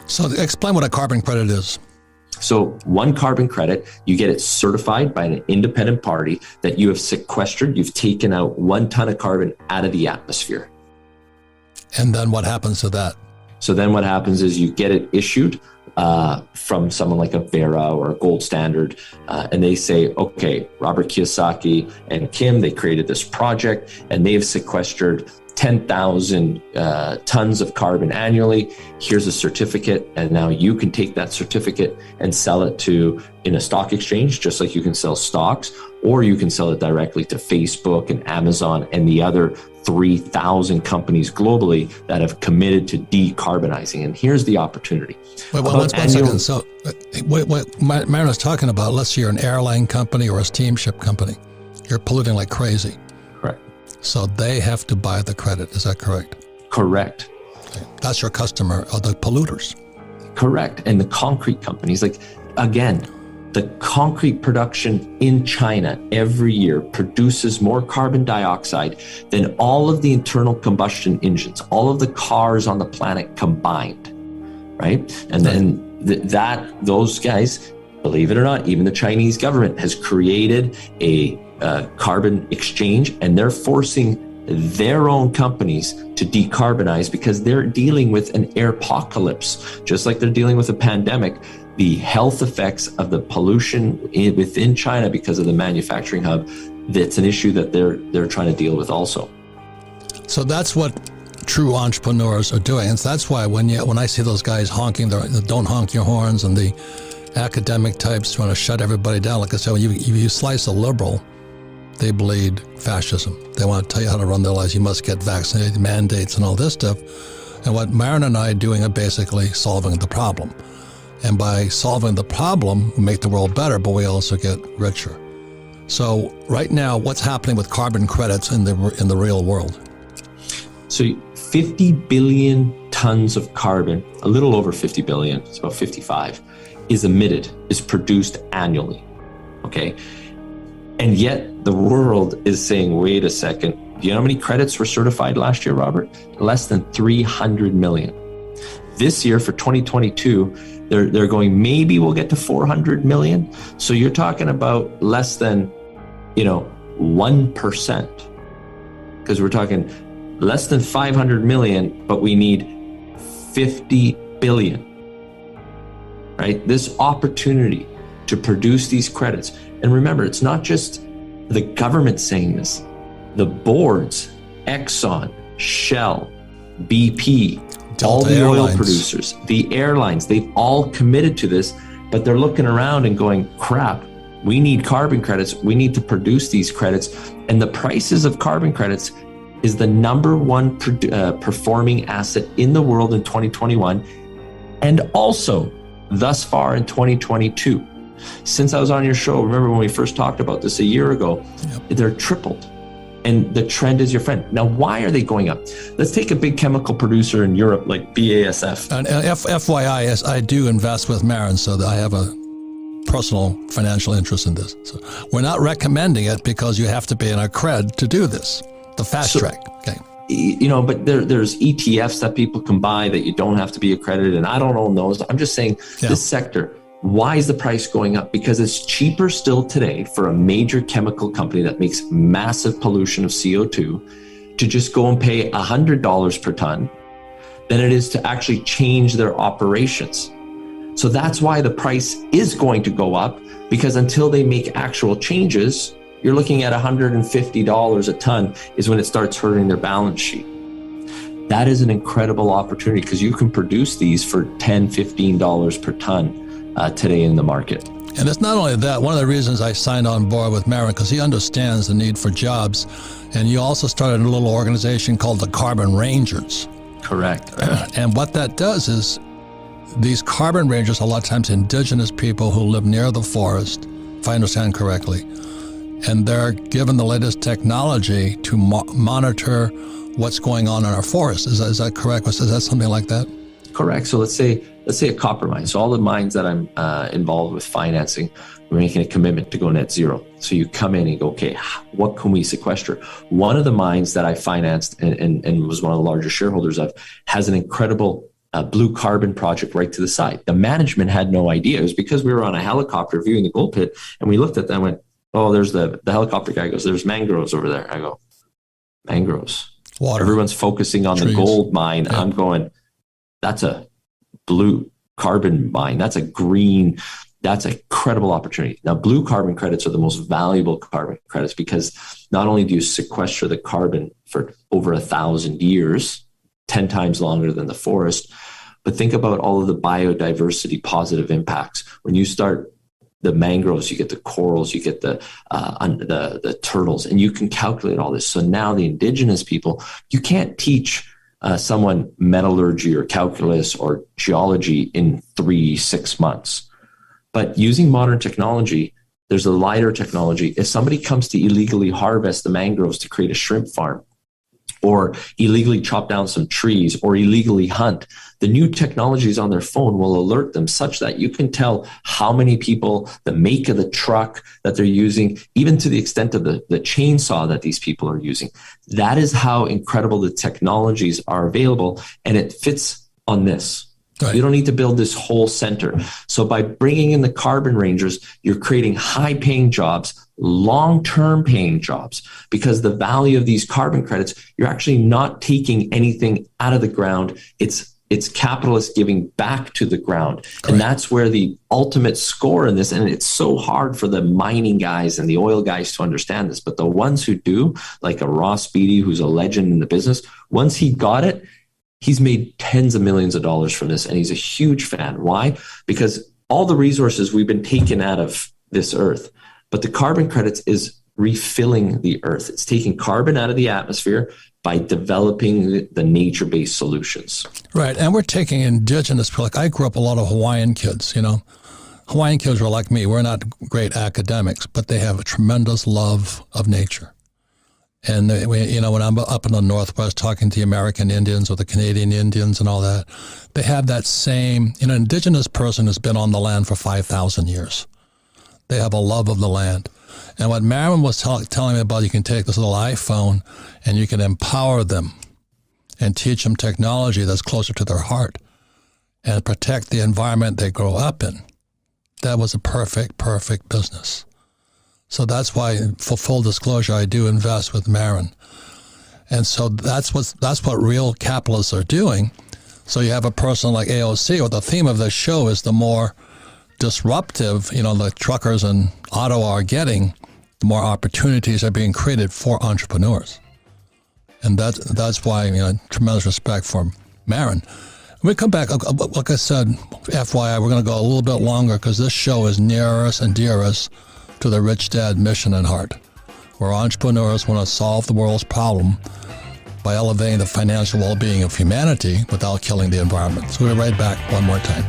So explain what a carbon credit is. So one carbon credit, you get it certified by an independent party that you have sequestered, you've taken out 1 ton of carbon out of the atmosphere. And then what happens to that? So then what happens is you get it issued from someone like a Vera or a Gold Standard, and they say, okay, Robert Kiyosaki and Kim, they created this project and they've sequestered 10,000 tons of carbon annually. Here's a certificate, and now you can take that certificate and sell it in a stock exchange, just like you can sell stocks, or you can sell it directly to Facebook and Amazon and the other 3,000 companies globally that have committed to decarbonizing. And here's the opportunity. Wait, one second. So what Marin's talking about, let's say you're an airline company or a steamship company. You're polluting like crazy. Correct. So they have to buy the credit. Is that correct? Correct. Okay. That's your customer, are the polluters. Correct. And the concrete companies, like, again, the concrete production in China every year produces more carbon dioxide than all of the internal combustion engines, all of the cars on the planet combined, right? And then those guys, believe it or not, even the Chinese government has created a carbon exchange, and they're forcing their own companies to decarbonize because they're dealing with an airpocalypse, just like they're dealing with a pandemic. The health effects of the pollution within China because of the manufacturing hub, that's an issue that they're trying to deal with also. So that's what true entrepreneurs are doing. And that's why when I see those guys honking, don't honk your horns, and the academic types trying to shut everybody down, like I said, when you slice a liberal, they bleed fascism. They want to tell you how to run their lives. You must get vaccinated, mandates and all this stuff. And what Marin and I are doing are basically solving the problem. And by solving the problem, we make the world better, but we also get richer. So right now, what's happening with carbon credits in the real world? So 50 billion tons of carbon, a little over 50 billion, it's about 55, is produced annually, okay? And yet the world is saying, wait a second, do you know how many credits were certified last year, Robert? Less than 300 million. This year for 2022, they're going, maybe we'll get to 400 million. So you're talking about less than, 1%, because we're talking less than 500 million, but we need 50 billion, right? This opportunity to produce these credits. And remember, it's not just the government saying this. The boards, Exxon, Shell, BP, Delta all the Airlines. oil producers, the airlines, they've all committed to this, but they're looking around and going, crap, we need carbon credits. We need to produce these credits. And the prices of carbon credits is the number one performing asset in the world in 2021. And also thus far in 2022. Since I was on your show, remember when we first talked about this a year ago, they're tripled. And the trend is your friend. Now, why are they going up? Let's take a big chemical producer in Europe like BASF. And FYI, I do invest with Marin, so that I have a personal financial interest in this. So we're not recommending it because you have to be in a cred to do this. The fast track. Okay. But there's ETFs that people can buy that you don't have to be accredited, and I don't own those. I'm just saying this sector. Why is the price going up? Because it's cheaper still today for a major chemical company that makes massive pollution of CO2 to just go and pay $100 per ton than it is to actually change their operations. So that's why the price is going to go up, because until they make actual changes, you're looking at $150 a ton is when it starts hurting their balance sheet. That is an incredible opportunity because you can produce these for $10, $15 per ton. Today in the market. And it's not only that, one of the reasons I signed on board with Marin, because he understands the need for jobs. And you also started a little organization called the Carbon Rangers. Correct. And what that does is these Carbon Rangers, a lot of times indigenous people who live near the forest, if I understand correctly, and they're given the latest technology to monitor what's going on in our forests. Is that correct? Is that something like that? Correct. So let's say a copper mine. So all the mines that I'm involved with financing, we're making a commitment to go net zero. So you come in and go, okay, what can we sequester? One of the mines that I financed and was one of the largest shareholders of has an incredible blue carbon project right to the side. The management had no idea. It was because we were on a helicopter viewing the gold pit, and we looked at them and went, oh, there's the helicopter guy goes, there's mangroves over there. I go, mangroves. Water. Everyone's focusing on trees. The gold mine. Yeah. I'm going, that's a blue carbon mine. That's a green, that's a credible opportunity. Now, blue carbon credits are the most valuable carbon credits because not only do you sequester the carbon for over 1,000 years, 10 times longer than the forest, but think about all of the biodiversity positive impacts. When you start the mangroves, you get the corals, you get the turtles, and you can calculate all this. So now the indigenous people, you can't teach someone metallurgy or calculus or geology in 3-6 months. But using modern technology, there's a LiDAR technology. If somebody comes to illegally harvest the mangroves to create a shrimp farm, or illegally chop down some trees, or illegally hunt, the new technologies on their phone will alert them such that you can tell how many people, the make of the truck that they're using, even to the extent of the chainsaw that these people are using. That is how incredible the technologies are available, and it fits on this. Right. You don't need to build this whole center. So by bringing in the carbon rangers, you're creating high-paying jobs, long-term paying jobs, because the value of these carbon credits, you're actually not taking anything out of the ground. It's capitalists giving back to the ground. Correct. And that's where the ultimate score in this, and it's so hard for the mining guys and the oil guys to understand this, but the ones who do, like a Ross Beatty, who's a legend in the business, once he got it, he's made tens of millions of dollars from this, and he's a huge fan. Why? Because all the resources we've been taken out of this earth, but the carbon credits is refilling the earth. It's taking carbon out of the atmosphere by developing the nature-based solutions. Right, and we're taking indigenous, like I grew up a lot of Hawaiian kids, you know. Hawaiian kids were like me. We're not great academics, but they have a tremendous love of nature. And, you know, when I'm up in the Northwest talking to the American Indians or the Canadian Indians and all that, they have that same, you know, indigenous person has been on the land for 5,000 years. They have a love of the land. And what Marin was telling me about, you can take this little iPhone and you can empower them and teach them technology that's closer to their heart and protect the environment they grow up in. That was a perfect business. So that's why, for full disclosure, I do invest with Marin. And so that's what real capitalists are doing. So you have a person like AOC, or the theme of this show is the more disruptive, you know, the truckers and Ottawa are getting, the more opportunities are being created for entrepreneurs. And that's why, you know, tremendous respect for Marin. When we come back, like I said, FYI, we're going to go a little bit longer because this show is nearest and dearest to the Rich Dad mission and heart, where entrepreneurs want to solve the world's problem by elevating the financial well-being of humanity without killing the environment. So we'll be right back one more time.